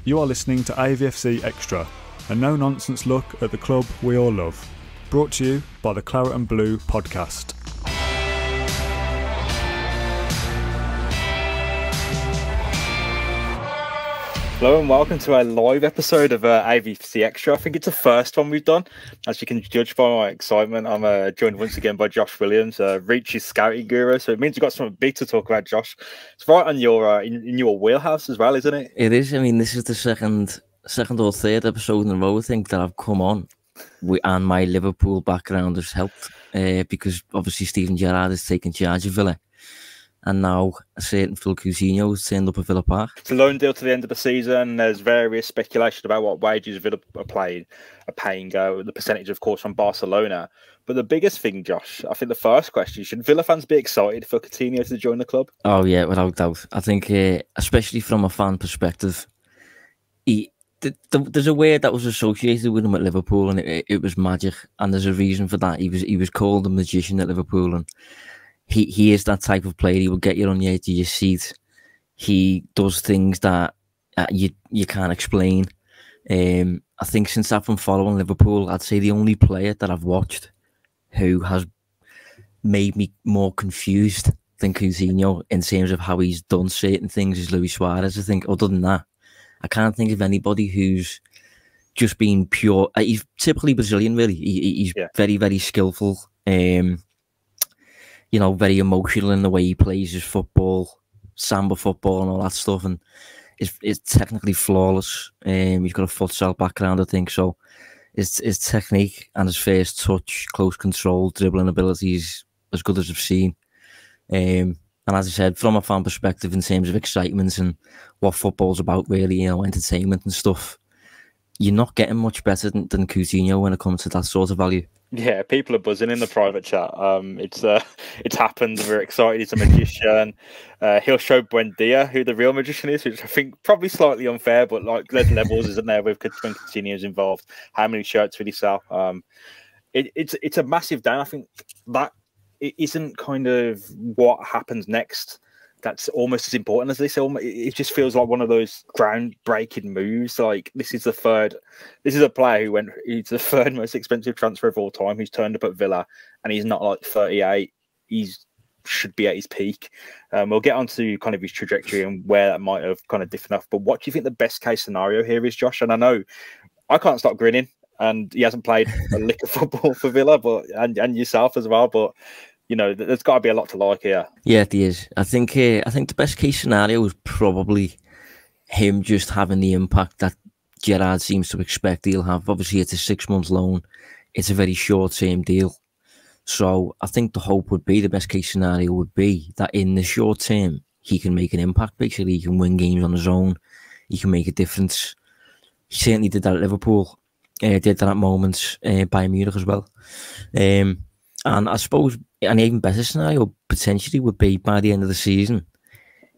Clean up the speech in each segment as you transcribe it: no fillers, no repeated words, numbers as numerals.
You are listening to AVFC Extra, a no-nonsense look at the club we all love. Brought to you by the Claret and Blue podcast. Hello and welcome to a live episode of AVFC Extra. I think it's the first one we've done. As you can judge by my excitement, I'm joined once again by Josh Williams, Reach's scouting guru. So it means we've got something big to talk about, Josh. It's right on your in your wheelhouse as well, isn't it? It is. I mean, this is the second or third episode in a row, I think, that I've come on. And my Liverpool background has helped because obviously Steven Gerrard has taken charge of Villa. And now a certain Philippe Coutinho has turned up at Villa Park. It's a loan deal to the end of the season. There's various speculation about what wages Villa are paying, the percentage, of course, from Barcelona. But the biggest thing, Josh, I think the first question, should Villa fans be excited for Coutinho to join the club? Oh, yeah, without doubt. I think, especially from a fan perspective, there's a word that was associated with him at Liverpool, and it was magic. And there's a reason for that. He was called a magician at Liverpool, and he is that type of player. He will get you on the edge of your seat. He does things that you can't explain. I think since I've been following Liverpool, I'd say the only player that I've watched who has made me more confused than Coutinho in terms of how he's done certain things is Luis Suarez. I think other than that, I can't think of anybody who's just been pure. He's typically Brazilian, really. He's very, very skillful. You know, very emotional in the way he plays his football, samba football and all that stuff. And it's technically flawless. He's got a futsal background, I think. So his technique and his first touch, close control, dribbling abilities, as good as I've seen. And as I said, from a fan perspective, in terms of excitement and what football's about, really, you know, entertainment and stuff, you're not getting much better than Coutinho when it comes to that sort of value. Yeah, people are buzzing in the private chat. It's happened. We're excited. He's a magician. He'll show Buendia who the real magician is, which I think probably slightly unfair, but like there's levels, isn't there, with when Coutinho's involved? How many shirts will he sell? It's a massive down. I think that it isn't kind of what happens next. That's almost as important as this. It just feels like one of those groundbreaking moves. Like this is a player he's the third most expensive transfer of all time. Who's turned up at Villa, and he's not like 38. Should be at his peak. We'll get onto kind of his trajectory and where that might have kind of differed off. But what do you think the best case scenario here is, Josh? And I know I can't stop grinning, and he hasn't played a lick of football for Villa, but and yourself as well, but. You know, there's got to be a lot to like here. Yeah, it is. I think the best case scenario is probably him just having the impact that Gerrard seems to expect he'll have. Obviously, it's a 6-month loan. It's a very short-term deal. So I think the hope would be, the best case scenario would be that in the short term, he can make an impact. Basically, he can win games on his own. He can make a difference. He certainly did that at Liverpool. Did that at moments Bayern Munich as well. And I suppose an even better scenario potentially would be by the end of the season,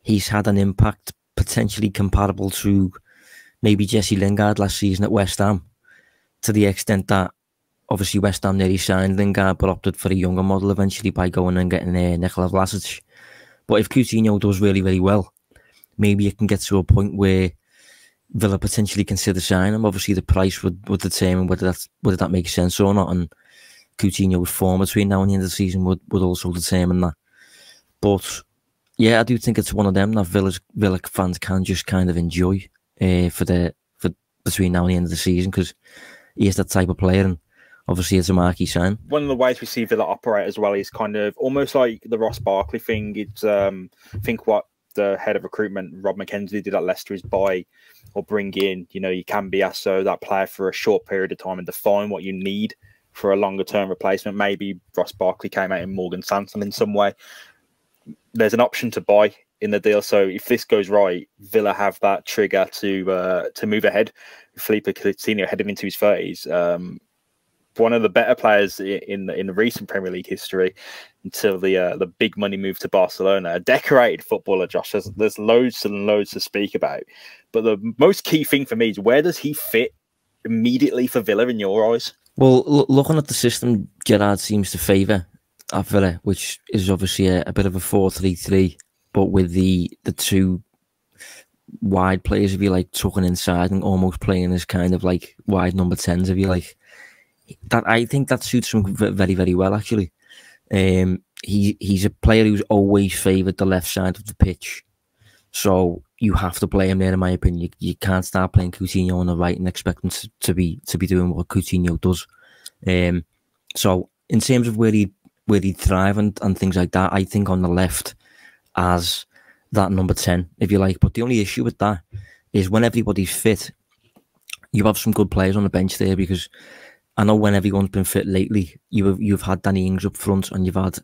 he's had an impact potentially comparable to maybe Jesse Lingard last season at West Ham, to the extent that obviously West Ham nearly signed Lingard but opted for a younger model eventually by going and getting Nikola Vlasic. But if Coutinho does really, really well, maybe it can get to a point where Villa potentially consider signing him. Obviously the price would determine whether that makes sense or not, and Coutinho's form between now and the end of the season would also determine that. But yeah, I do think it's one of them that Villa fans can just kind of enjoy for between now and the end of the season, because he is that type of player, and obviously it's a marquee sign. One of the ways we see Villa operate as well is kind of almost like the Ross Barkley thing. It's I think what the head of recruitment, Rob McKenzie, did at Leicester is buy or bring in, you know, you can be so that player for a short period of time and define what you need for a longer term replacement. Maybe Ross Barkley came out in Morgan Sanson in some way. There's an option to buy in the deal. So if this goes right, Villa have that trigger to move ahead. Philippe Coutinho heading into his 30s. One of the better players in the recent Premier League history until the big money move to Barcelona. A decorated footballer, Josh. There's loads and loads to speak about. But the most key thing for me is, where does he fit immediately for Villa in your eyes? Well, looking at the system Gerrard seems to favour at Villa, which is obviously a bit of a 4-3-3, but with the two wide players, if you like, tucking inside and almost playing as kind of like wide number 10s, if you like. That I think that suits him very, very well, actually. He's a player who's always favoured the left side of the pitch. So you have to play him there, in my opinion. You can't start playing Coutinho on the right and expect him to be doing what Coutinho does. So in terms of where he'd thrive and things like that, I think on the left as that number 10, if you like. But the only issue with that is when everybody's fit, you have some good players on the bench there, because I know when everyone's been fit lately, you've had Danny Ings up front and you've had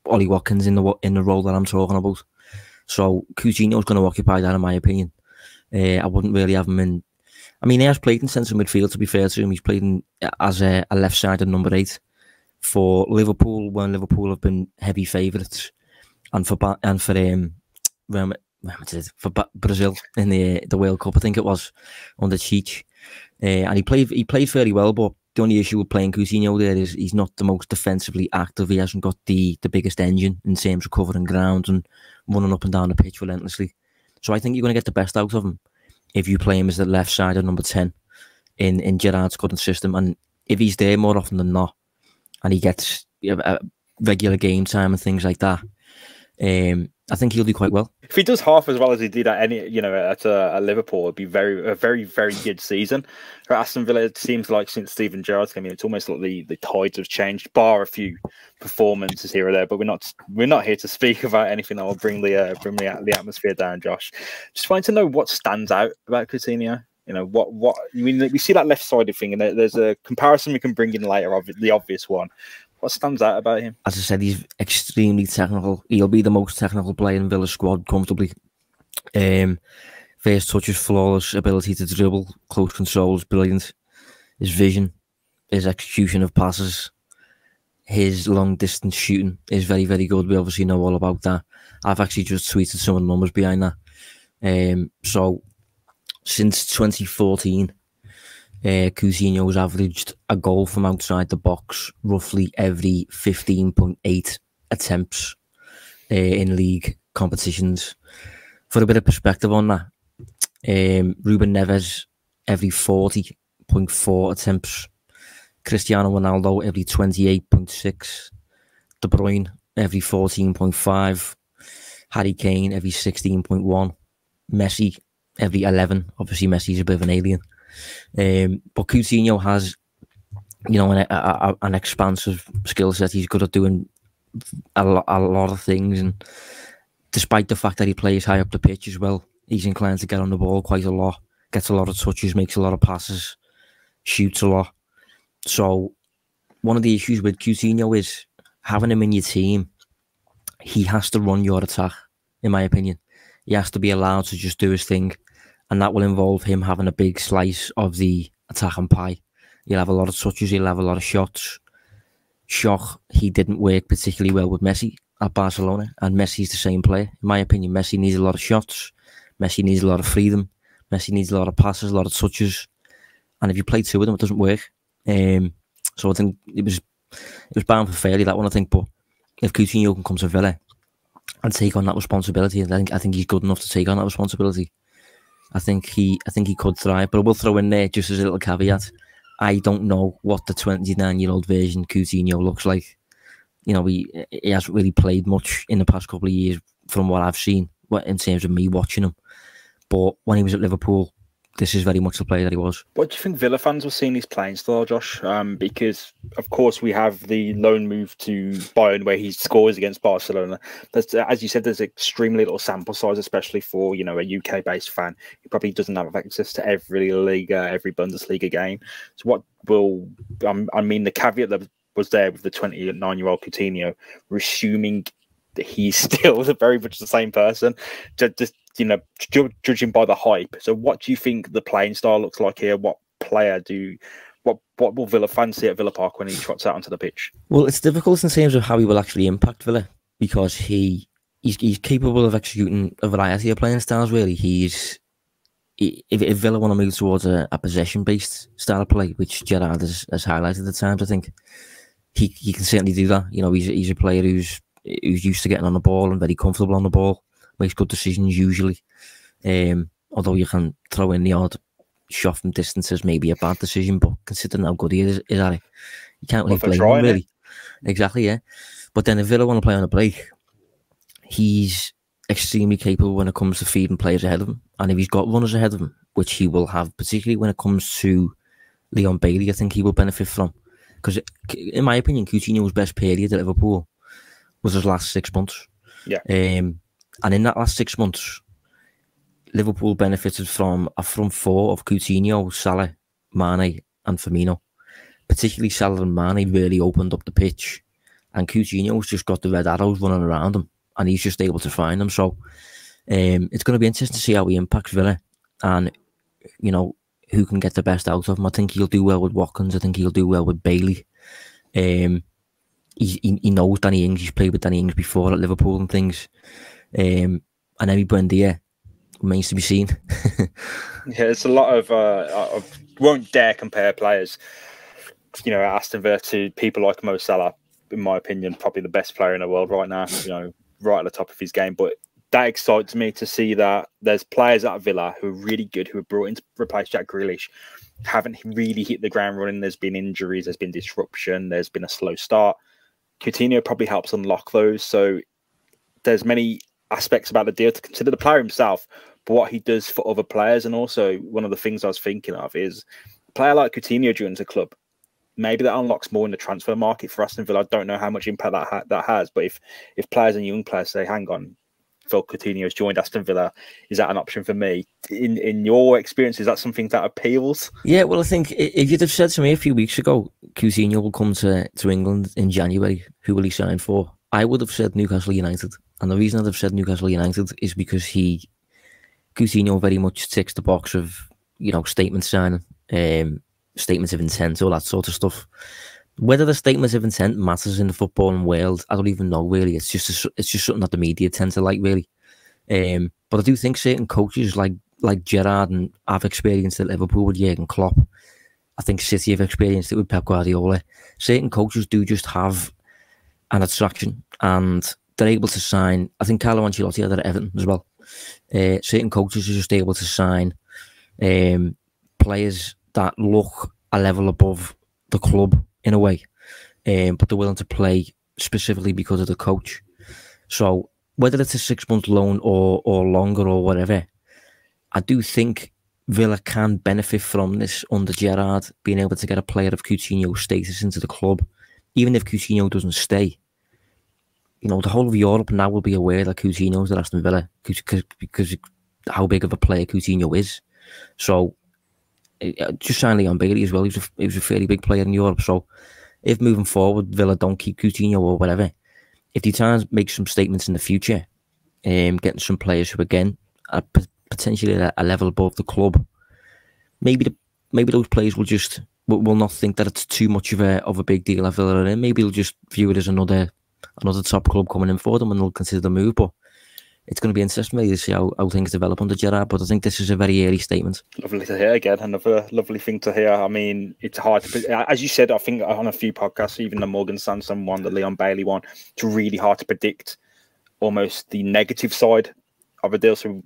Ollie Watkins in the role that I'm talking about. So Coutinho's going to occupy that, in my opinion. I wouldn't really have him in. I mean, he has played in central midfield, to be fair to him. He's played as a left-sided number 8 for Liverpool, when Liverpool have been heavy favourites, and for Brazil in the World Cup, I think it was, under Cheech. And he played fairly well, but the only issue with playing Coutinho there is he's not the most defensively active. He hasn't got the biggest engine in terms of covering ground and running up and down the pitch relentlessly. So I think you're going to get the best out of him if you play him as the left side of number 10 in Gerrard's current system. And if he's there more often than not, and he gets regular game time and things like that, I think he'll do quite well. If he does half as well as he did at at Liverpool, it'd be a very, very good season. For Aston Villa, it seems like since Steven Gerrard came in, it's almost like the tides have changed, bar a few performances here or there. But we're not here to speak about anything that will bring the atmosphere down, Josh. Just wanting to know what stands out about Coutinho. You know, what I mean, we see that left-sided thing, and there's a comparison we can bring in later of the obvious one. What stands out about him? As I said, he's extremely technical. He'll be the most technical player in Villa's squad comfortably. First touch is flawless. Ability to dribble, close control is brilliant. His vision, his execution of passes, his long distance shooting is very, very good. We obviously know all about that. I've actually just tweeted some of the numbers behind that. So since 2014, Coutinho's averaged a goal from outside the box roughly every 15.8 attempts in league competitions. For a bit of perspective on that, Ruben Neves every 40.4 attempts, Cristiano Ronaldo every 28.6, De Bruyne every 14.5, Harry Kane every 16.1, Messi every 11. Obviously, Messi's a bit of an alien. But Coutinho has, an expansive skill set. He's good at doing a lot of things, and despite the fact that he plays high up the pitch as well, he's inclined to get on the ball quite a lot, gets a lot of touches, makes a lot of passes, shoots a lot. So one of the issues with Coutinho is having him in your team, he has to run your attack, in my opinion. He has to be allowed to just do his thing. And that will involve him having a big slice of the attacking pie. He'll have a lot of touches, he'll have a lot of shots. Shock, he didn't work particularly well with Messi at Barcelona. And Messi's the same player. In my opinion, Messi needs a lot of shots. Messi needs a lot of freedom. Messi needs a lot of passes, a lot of touches. And if you play two of them, it doesn't work. So I think it was bound for failure, that one, I think. But if Coutinho can come to Villa and take on that responsibility, I think he's good enough to take on that responsibility. I think he could thrive, but I will throw in there just as a little caveat. I don't know what the 29-year-old version Coutinho looks like. He hasn't really played much in the past couple of years from what I've seen, in terms of me watching him. But when he was at Liverpool, this is very much the player that he was. What do you think Villa fans were seeing his playing style, Josh? Because, of course, we have the loan move to Bayern where he scores against Barcelona. As you said, there's extremely little sample size, especially for, a UK-based fan. He probably doesn't have access to every Liga, every Bundesliga game. So what will... the caveat that was there with the 29-year-old Coutinho, we're assuming that he's still very much the same person. Just judging by the hype. So what do you think the playing style looks like here? What will Villa fans see at Villa Park when he trots out onto the pitch? Well, it's difficult in terms of how he will actually impact Villa, because he's capable of executing a variety of playing styles, really. If Villa want to move towards a possession-based style of play, which Gerrard has highlighted at times, I think he can certainly do that. He's a player who's used to getting on the ball and very comfortable on the ball. Makes good decisions usually. Although you can throw in the odd shot from distance as maybe a bad decision, but considering how good he is Harry, you can't really blame him, really. Exactly, yeah. But then if Villa want to play on a break, he's extremely capable when it comes to feeding players ahead of him. And if he's got runners ahead of him, which he will have, particularly when it comes to Leon Bailey, I think he will benefit from. Because in my opinion, Coutinho's best period at Liverpool was his last 6 months. Yeah. And in that last 6 months, Liverpool benefited from a front four of Coutinho, Salah, Mane and Firmino. Particularly Salah and Mane really opened up the pitch, and Coutinho's just got the red arrows running around him, and he's just able to find them. So it's going to be interesting to see how he impacts Villa, and you know, who can get the best out of him. I think he'll do well with Watkins. I think he'll do well with Bailey. He knows Danny Ings. He's played with Danny Ings before at Liverpool and things. And Emi Buendia remains to be seen. Yeah, it's a lot of I won't dare compare players, you know, at Aston Villa to people like Mo Salah. In my opinion, probably the best player in the world right now, you know, right at the top of his game. But that excites me to see that there's players at Villa who are really good, who are brought in to replace Jack Grealish, haven't really hit the ground running. There's been injuries, there's been disruption, there's been a slow start. Coutinho probably helps unlock those. So there's many aspects about the deal to consider. The player himself, but what he does for other players. And also one of the things I was thinking of is a player like Coutinho joins a club. Maybe that unlocks more in the transfer market for Aston Villa. I don't know how much impact that has, but if players and young players say, hang on, Phil Coutinho has joined Aston Villa, is that an option for me? In your experience, is that something that appeals? Yeah, well, I think if you'd have said to me a few weeks ago, Coutinho will come to England in January, who will he sign for? I would have said Newcastle United. And the reason I'd have said Newcastle United is because Coutinho very much ticks the box of, you know, statement signing, statements of intent, all that sort of stuff. Whether the statements of intent matters in the footballing world, I don't even know, really. It's just something that the media tend to like, really. But I do think certain coaches like Gerrard, and I've experienced at Liverpool with Jurgen Klopp. I think City have experienced it with Pep Guardiola. Certain coaches do just have an attraction, and they're able to sign. I think Carlo Ancelotti had that at Everton as well. Certain coaches are just able to sign players that look a level above the club in a way, but they're willing to play specifically because of the coach. So whether it's a 6 month loan or longer or whatever, I do think Villa can benefit from this under Gerrard, being able to get a player of Coutinho's status into the club. Even if Coutinho doesn't stay, you know, the whole of Europe now will be aware that Coutinho's at Aston Villa because how big of a player Coutinho is. So just sign Leon Bailey as well. He was a fairly big player in Europe. So if moving forward Villa don't keep Coutinho or whatever, if they try and make some statements in the future, getting some players who again are potentially at a level above the club, maybe those players will not think that it's too much of a big deal at Villa, and maybe they'll just view it as another top club coming in for them, and they'll consider the move. But it's going to be interesting to see how things develop under Gerrard, but I think this is a very early statement. Lovely to hear again. Another lovely thing to hear. I mean, it's hard to, as you said, I think on a few podcasts, even the Morgan Sanson one, the Leon Bailey one, it's really hard to predict almost the negative side of a deal. So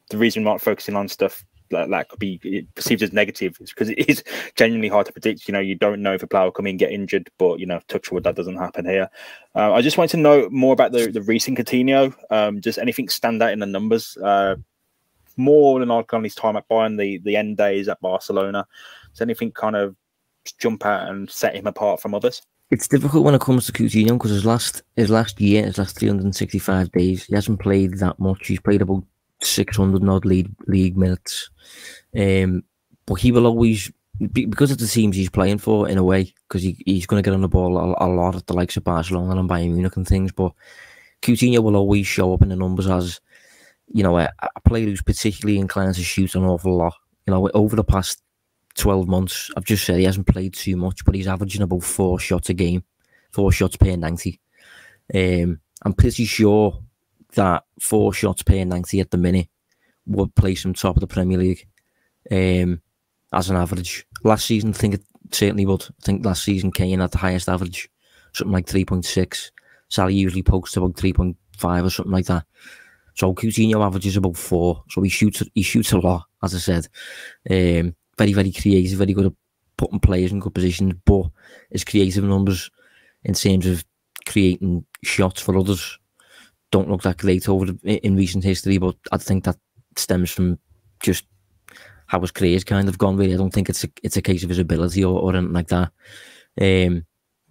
the reason we're not focusing on stuff that could be perceived as negative is because it is genuinely hard to predict. You know, you don't know if a player will come in and get injured, but, you know, touch wood, that doesn't happen here. I just wanted to know more about the recent Coutinho. Does anything stand out in the numbers? More than on his time at Bayern, the end days at Barcelona. Does anything kind of jump out and set him apart from others? It's difficult when it comes to Coutinho because his last 365 days, he hasn't played that much. He's played about 600 odd league minutes, but he will always, because of the teams he's playing for in a way, because he's going to get on the ball a lot at the likes of Barcelona and Bayern Munich and things. But Coutinho will always show up in the numbers as, you know, a player who's particularly inclined to shoot an awful lot. You know, over the past 12 months, I've just said he hasn't played too much, but he's averaging about 4 shots a game, 4 shots per 90. I'm pretty sure that 4 shots per 90 at the minute would place him top of the Premier League as an average. Last season, I think it certainly would. I think last season Kane had the highest average, something like 3.6. Sally usually posts about 3.5 or something like that. So Coutinho averages about 4. So he shoots a lot, as I said. Very, very creative, very good at putting players in good positions, but his creative numbers in terms of creating shots for others don't look that great in recent history, but I think that stems from just how his career's kind of gone, really. I don't think it's a case of his ability or anything like that.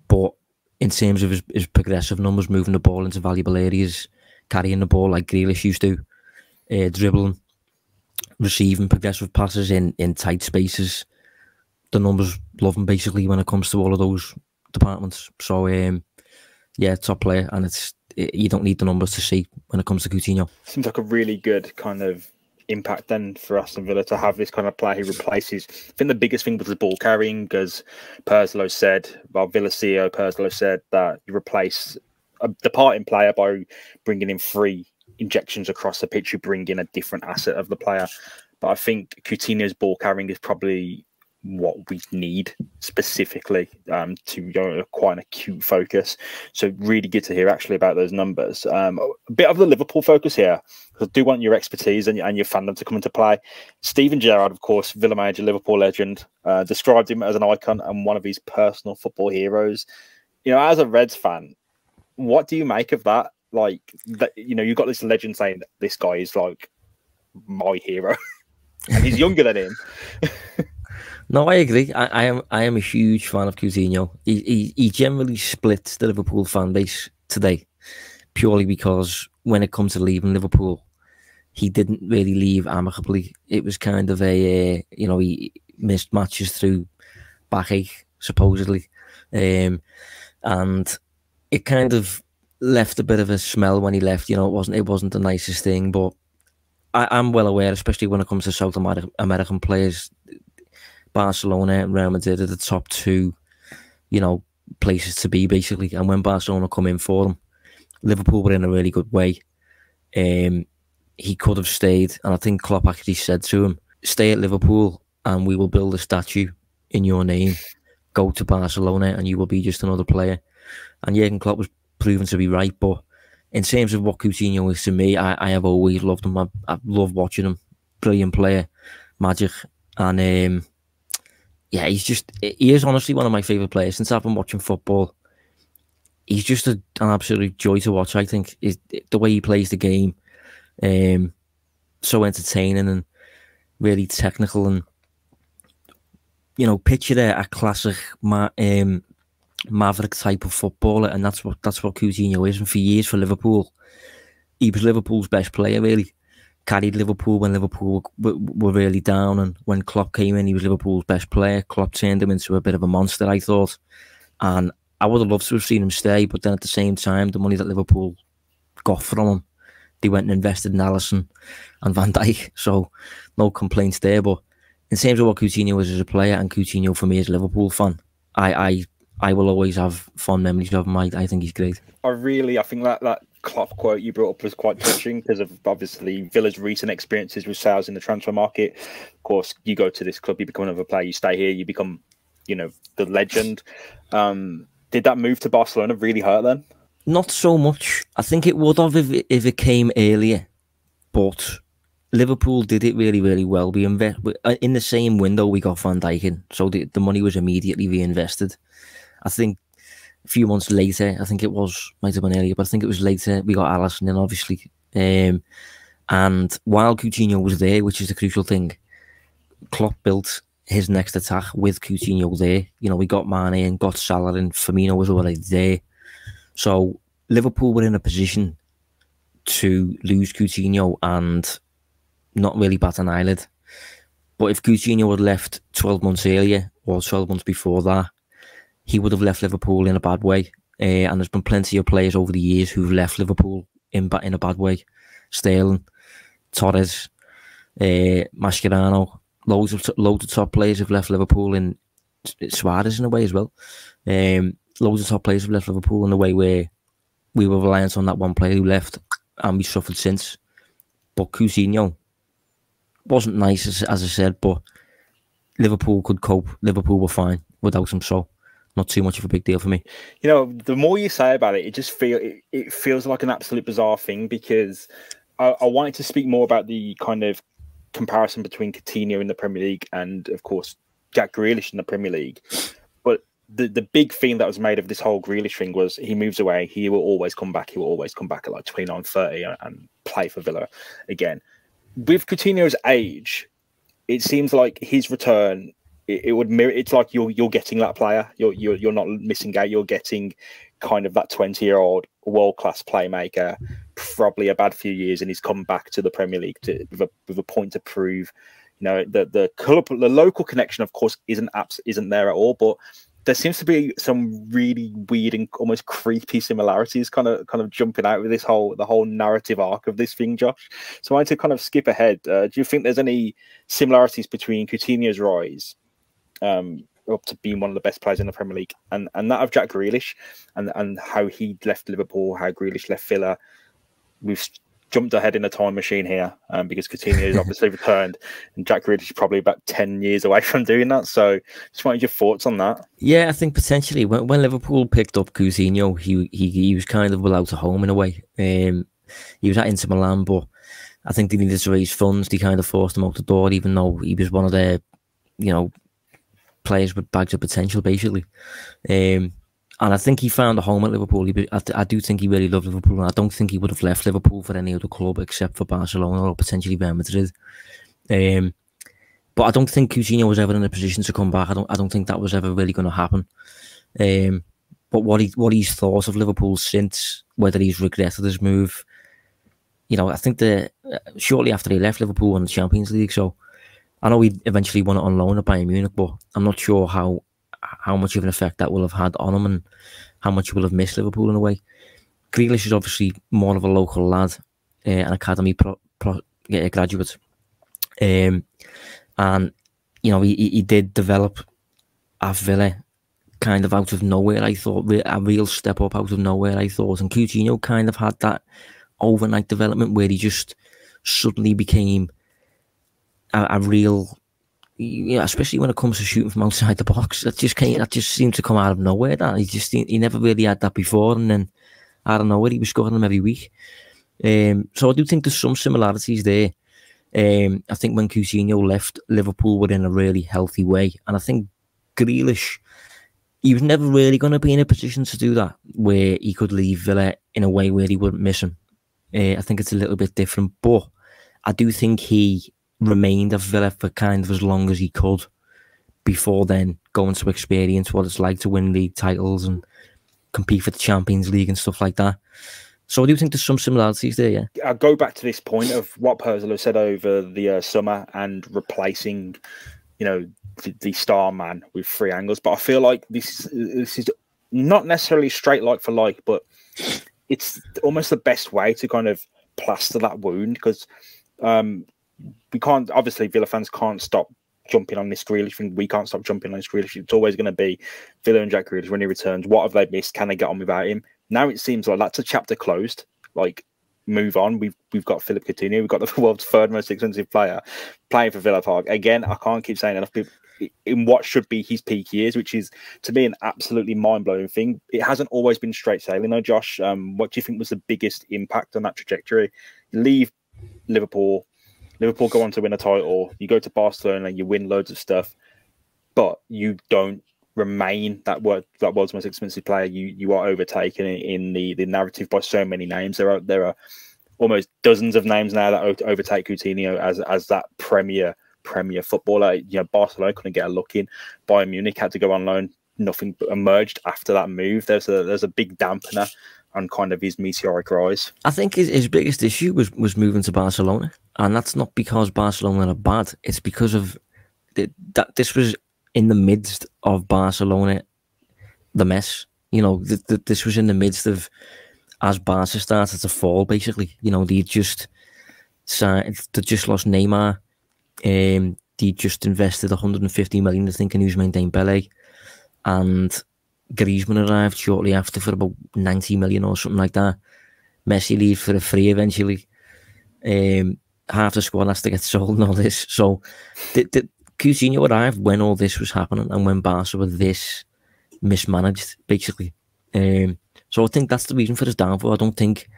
But in terms of his progressive numbers, moving the ball into valuable areas, carrying the ball like Grealish used to, dribbling, receiving progressive passes in tight spaces, the numbers love him basically when it comes to all of those departments. So yeah, top player, and you don't need the numbers to see when it comes to Coutinho. Seems like a really good kind of impact then for Aston Villa to have this kind of player who replaces. I think the biggest thing was the ball carrying, as Purslow said, Villa CEO Purslow said that you replace a departing player by bringing in 3 injections across the pitch. You bring in a different asset of the player. But I think Coutinho's ball carrying is probably what we need specifically to go quite an acute focus. So really good to hear actually about those numbers. A bit of the Liverpool focus here, because I do want your expertise and your fandom to come into play. Steven Gerrard, of course, Villa manager, Liverpool legend, described him as an icon and one of his personal football heroes. You know, as a Reds fan, what do you make of that? Like, that, you know, you've got this legend saying that this guy is like my hero, and he's younger than him. No, I agree. I am a huge fan of Coutinho. He generally splits the Liverpool fan base today, purely because when it comes to leaving Liverpool, he didn't really leave amicably. It was kind of a he missed matches through backache supposedly, and it kind of left a bit of a smell when he left. You know, it wasn't the nicest thing, but I'm well aware, especially when it comes to South American players. Barcelona and Real Madrid are the top 2, places to be, basically. And when Barcelona come in for him, Liverpool were in a really good way. He could have stayed, and I think Klopp actually said to him, stay at Liverpool and we will build a statue in your name. Go to Barcelona and you will be just another player. And Jurgen Klopp was proven to be right, but in terms of what Coutinho is to me, I have always loved him. I love watching him. Brilliant player. Magic. And yeah, he is honestly one of my favourite players since I've been watching football. He's just an absolute joy to watch, I think. The way he plays the game, so entertaining and really technical. And, picture a classic maverick type of footballer, and that's what Coutinho is. And for years for Liverpool, he was Liverpool's best player, really. Carried Liverpool when Liverpool were really down, and when Klopp came in, he was Liverpool's best player. Klopp turned him into a bit of a monster, I thought, and I would have loved to have seen him stay, but then at the same time, the money that Liverpool got from him, they went and invested in Alisson and Van Dijk, so no complaints there. But in terms of what Coutinho is as a player, and Coutinho for me as a Liverpool fan, I will always have fond memories of him. I think he's great. I think that Klopp quote you brought up was quite touching because of obviously Villa's recent experiences with sales in the transfer market. Of course, you go to this club, you become another player, you stay here, you become, the legend. Did that move to Barcelona really hurt then? Not so much. I think it would have if it came earlier, but Liverpool did it really, really well. We in the same window we got Van Dijk in, so the money was immediately reinvested. I think a few months later, I think it might have been earlier, but I think it was later, we got Alisson in, obviously. And while Coutinho was there, which is the crucial thing, Klopp built his next attack with Coutinho there. We got Mane and got Salah, and Firmino was already there. So Liverpool were in a position to lose Coutinho and not really bat an eyelid. But if Coutinho had left 12 months earlier, or 12 months before that, he would have left Liverpool in a bad way. And there's been plenty of players over the years who've left Liverpool in a bad way. Sterling, Torres, Mascherano, loads of top players have left Liverpool, and Suarez in a way as well. Loads of top players have left Liverpool in a way where we were reliant on that one player who left, and we suffered since. But Coutinho wasn't nice, as I said, but Liverpool could cope. Liverpool were fine without him, so not too much of a big deal for me. The more you say about it, it feels like an absolute bizarre thing, because I wanted to speak more about the kind of comparison between Coutinho in the Premier League and, of course, Jack Grealish in the Premier League. But the big thing that was made of this whole Grealish thing was he moves away. He will always come back. He will always come back at like 29, 30 and play for Villa again. With Coutinho's age, it seems like his return, it would mirror. It's like you're getting that player. You're not missing out. You're getting kind of that 20-year-old world-class playmaker, probably a bad few years, and he's come back to the Premier League with a point to prove. You know, the local connection, of course, isn't there at all, but there seems to be some really weird and almost creepy similarities kind of jumping out with the whole narrative arc of this thing, Josh. So I wanted to kind of skip ahead. Do you think there's any similarities between Coutinho's rise up to being one of the best players in the Premier League and that of Jack Grealish and how he left Liverpool, how Grealish left Villa? We've jumped ahead in a time machine here because Coutinho has obviously returned and Jack Grealish is probably about 10 years away from doing that. So just wanted your thoughts on that. Yeah, I think potentially when Liverpool picked up Coutinho, he was kind of without a home in a way. He was at Inter Milan, but I think they needed to raise funds. They kind of forced him out the door, even though he was one of their, players with bags of potential, basically. And I think he found a home at Liverpool. I do think he really loved Liverpool, and I don't think he would have left Liverpool for any other club except for Barcelona or potentially Real Madrid. But I don't think Coutinho was ever in a position to come back. I don't think that was ever really going to happen. But what he's thought of Liverpool since, whether he's regretted his move, I think shortly after he left, Liverpool won the Champions League. So I know he eventually won it on loan at Bayern Munich, but I'm not sure how much of an effect that will have had on him and how much he will have missed Liverpool in a way. Grealish is obviously more of a local lad, an academy graduate. And, he did develop at Villa kind of out of nowhere, I thought, a real step up out of nowhere, I thought. And Coutinho kind of had that overnight development where he just suddenly became a real... especially when it comes to shooting from outside the box, that just seemed to come out of nowhere. That he never really had that before, and then out of nowhere he was scoring them every week. So I do think there's some similarities there. I think when Coutinho left, Liverpool were in a really healthy way, and I think Grealish, he was never really going to be in a position to do that, where he could leave Villa in a way where he wouldn't miss him. I think it's a little bit different, but I do think he remained at Villa for kind of as long as he could before then going to experience what it's like to win league titles and compete for the Champions League and stuff like that. So I do think there's some similarities there, yeah. I'll go back to this point of what Purslow said over the summer and replacing, the star man with three angles. But I feel like this is not necessarily straight like for like, but it's almost the best way to kind of plaster that wound because we can't, obviously Villa fans can't stop jumping on this Grealish thing. We can't stop jumping on this Grealish. It's always going to be Villa and Jack Grealish when he returns. What have they missed? Can they get on without him? Now it seems like that's a chapter closed. Like, move on. We've got Philippe Coutinho. We've got the world's third most expensive player playing for Villa Park. Again, I can't keep saying enough people in what should be his peak years, which is, to me, an absolutely mind-blowing thing. It hasn't always been straight sailing, though, Josh. What do you think was the biggest impact on that trajectory? You leave Liverpool go on to win a title, you go to Barcelona, you win loads of stuff, but you don't remain that world's most expensive player. You are overtaken in the narrative by so many names. There are almost dozens of names now that overtake Coutinho as that premier footballer. Barcelona couldn't get a look in. Bayern Munich had to go on loan. Nothing emerged after that move. There's a big dampener on kind of his meteoric rise. I think his biggest issue was moving to Barcelona, and that's not because Barcelona are bad. It's because of that. This was in the midst of Barcelona, the mess. This was in the midst of, as Barca started to fall, basically. They just lost Neymar. They just invested 150 million, I think, in Ousmane Dembele, and Griezmann arrived shortly after for about 90 million or something like that. Messi leaves for a free eventually. Half the squad has to get sold and all this. So Coutinho arrived when all this was happening and when Barca were this mismanaged, basically. So I think that's the reason for his downfall. I don't think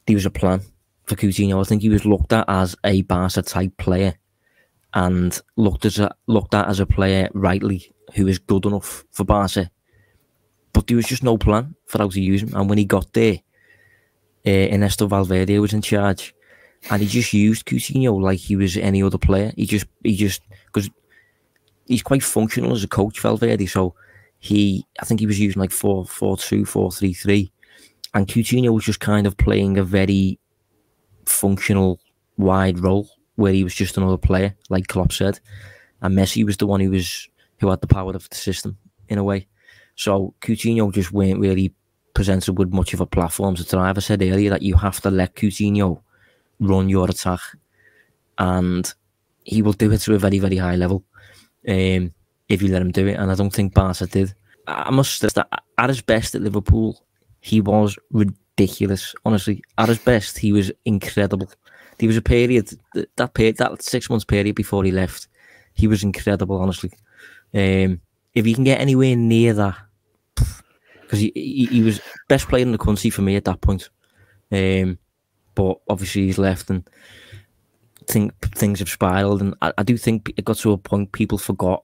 there was a plan. for Coutinho. I think he was looked at as a Barca type player, and looked at as a player rightly who is good enough for Barca. But there was just no plan for how to use him. And when he got there, Ernesto Valverde was in charge, and he just used Coutinho like he was any other player. He just because he's quite functional as a coach, Valverde. So I think he was using like 4-4-2, 4-3-3, and Coutinho was just kind of playing a very functional wide role where he was just another player, like Klopp said, and Messi was the one who had the power of the system in a way. So Coutinho just weren't really presented with much of a platform to thrive. I said earlier that you have to let Coutinho run your attack, and he will do it to a very, very high level if you let him do it. And I don't think Barca did. I must stress that at his best at Liverpool, he was ridiculous. Honestly, at his best, he was incredible. There was a period, that 6 months period before he left, he was incredible, honestly. If he can get anywhere near that, because he was best player in the country for me at that point. But obviously he's left, and things have spiraled. And I do think it got to a point people forgot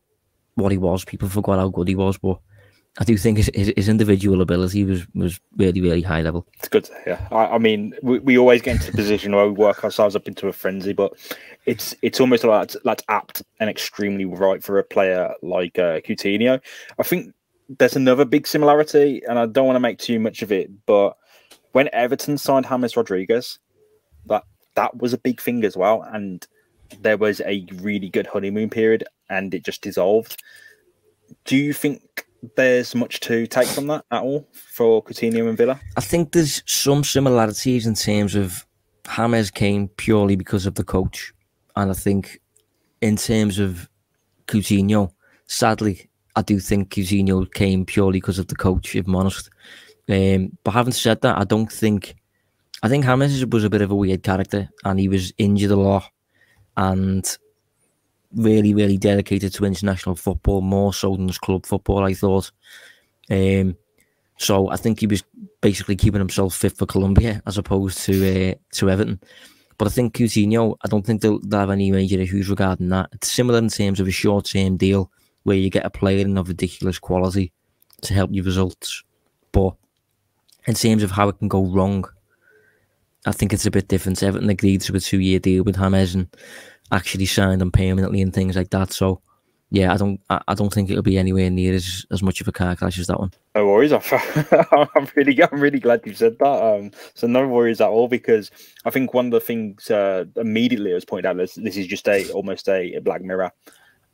what he was. People forgot how good he was. But I do think his individual ability was really, really high level. It's good to hear. I mean, we always get into a position where we work ourselves up into a frenzy, but it's almost like that's apt and extremely right for a player like Coutinho. I think there's another big similarity, and I don't want to make too much of it, but when Everton signed James Rodriguez, that was a big thing as well, and there was a really good honeymoon period, and it just dissolved. Do you think there's much to take from that at all for Coutinho and Villa? I think there's some similarities in terms of James came purely because of the coach, and I think in terms of Coutinho, sadly, I do think Coutinho came purely because of the coach, if I'm honest. But having said that, I think James was a bit of a weird character, and he was injured a lot, and really, really dedicated to international football, more so than his club football, I thought. So I think he was basically keeping himself fit for Colombia as opposed to Everton. But I think Coutinho, I don't think they'll have any major issues regarding that. It's similar in terms of a short-term deal where you get a player of ridiculous quality to help your results. But in terms of how it can go wrong, I think it's a bit different. Everton agreed to a 2-year deal with James and actually signed him permanently and things like that. So yeah, I don't think it'll be anywhere near as much of a car crash as that one. No worries. I'm really glad you said that. So no worries at all, because I think one of the things immediately was pointed out, this is just almost a black mirror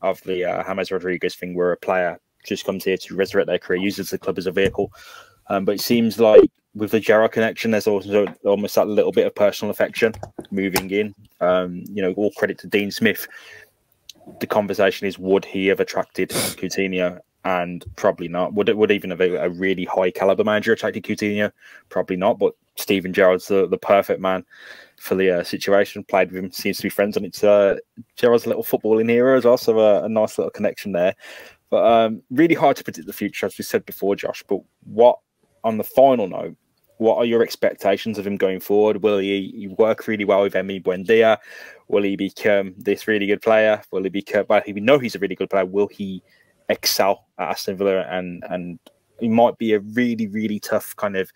of the James Rodriguez thing, where a player just comes here to resurrect their career, uses the club as a vehicle. But it seems like with the Gerrard connection, there's also almost that little bit of personal affection moving in. All credit to Dean Smith. The conversation is, would he have attracted Coutinho? And probably not. Would even a really high caliber manager attracted Coutinho? Probably not. But Steven Gerrard's the perfect man for the situation. Played with him, seems to be friends, and it's Gerrard's a little footballing hero as well. So a nice little connection there. But really hard to predict the future, as we said before, Josh. But on the final note, what are your expectations of him going forward? Will he work really well with Emi Buendia? Will he become this really good player? Will he become? Well, we know he's a really good player. Will he excel at Aston Villa? And it might be a really, really tough kind of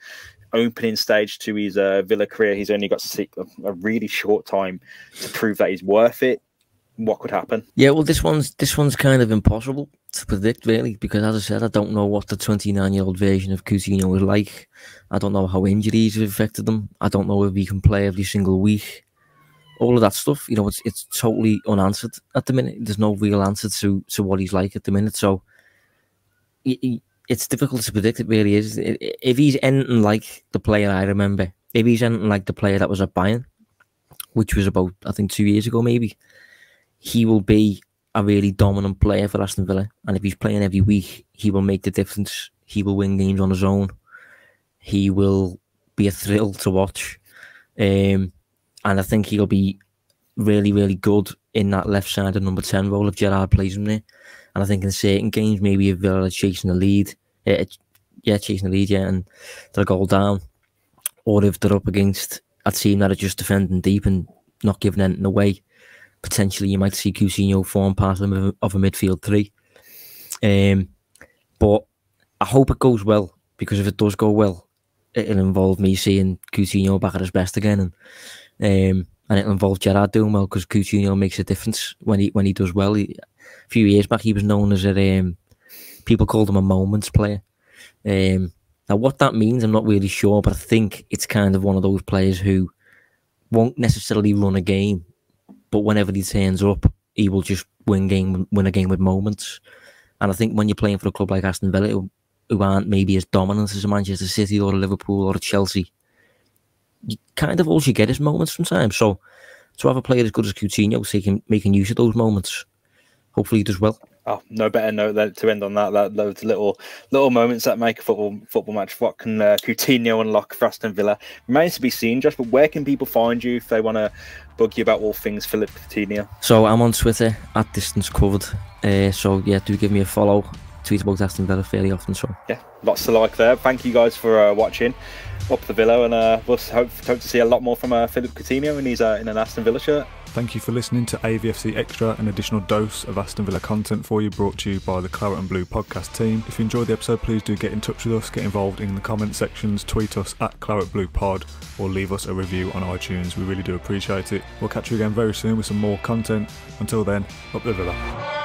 opening stage to his Villa career. He's only got a really short time to prove that he's worth it. What could happen? Yeah, well, this one's kind of impossible to predict, really, because as I said, I don't know what the 29-year-old version of Coutinho was like. I don't know how injuries have affected him. I don't know if he can play every single week. All of that stuff, it's totally unanswered at the minute. There's no real answer to what he's like at the minute. So it's difficult to predict. It really is. If he's anything like the player I remember, if he's anything like the player that was at Bayern, which was about, I think, 2 years ago, maybe, he will be a really dominant player for Aston Villa. And if he's playing every week, he will make the difference. He will win games on his own. He will be a thrill to watch. And I think he'll be really, really good in that left-sided number 10 role if Gerrard plays him there. And I think in certain games, maybe if Villa are chasing the lead, and they'll go down, or if they're up against a team that are just defending deep and not giving anything away, potentially you might see Coutinho form part of a midfield three. But I hope it goes well, because if it does go well, it'll involve me seeing Coutinho back at his best again, and it'll involve Gerrard doing well, because Coutinho makes a difference when he does well. A few years back, he was known as people called him a moments player. Now, what that means, I'm not really sure, but I think it's kind of one of those players who won't necessarily run a game, but whenever he turns up, he will just win a game with moments. And I think when you're playing for a club like Aston Villa, who aren't maybe as dominant as a Manchester City or a Liverpool or a Chelsea, you kind of all you get is moments sometimes. So to have a player as good as Coutinho making use of those moments, hopefully he does well. Oh, no better note to end on that. Those little moments that make a football match. What can Coutinho unlock for Aston Villa remains to be seen, Josh. But where can people find you if they want to bug you about all things Philippe Coutinho? So I'm on Twitter at Distance Covered. So yeah, do give me a follow. Tweet about Aston Villa fairly often. So yeah, lots to like there. Thank you guys for watching Up the Villa, and we'll hope to see a lot more from Philippe Coutinho when he's in an Aston Villa shirt. Thank you for listening to AVFC Extra, an additional dose of Aston Villa content for you, brought to you by the Claret and Blue podcast team. If you enjoyed the episode, please do get in touch with us, get involved in the comment sections, tweet us at Claret Blue Pod, or leave us a review on iTunes. We really do appreciate it. We'll catch you again very soon with some more content. Until then, up the Villa.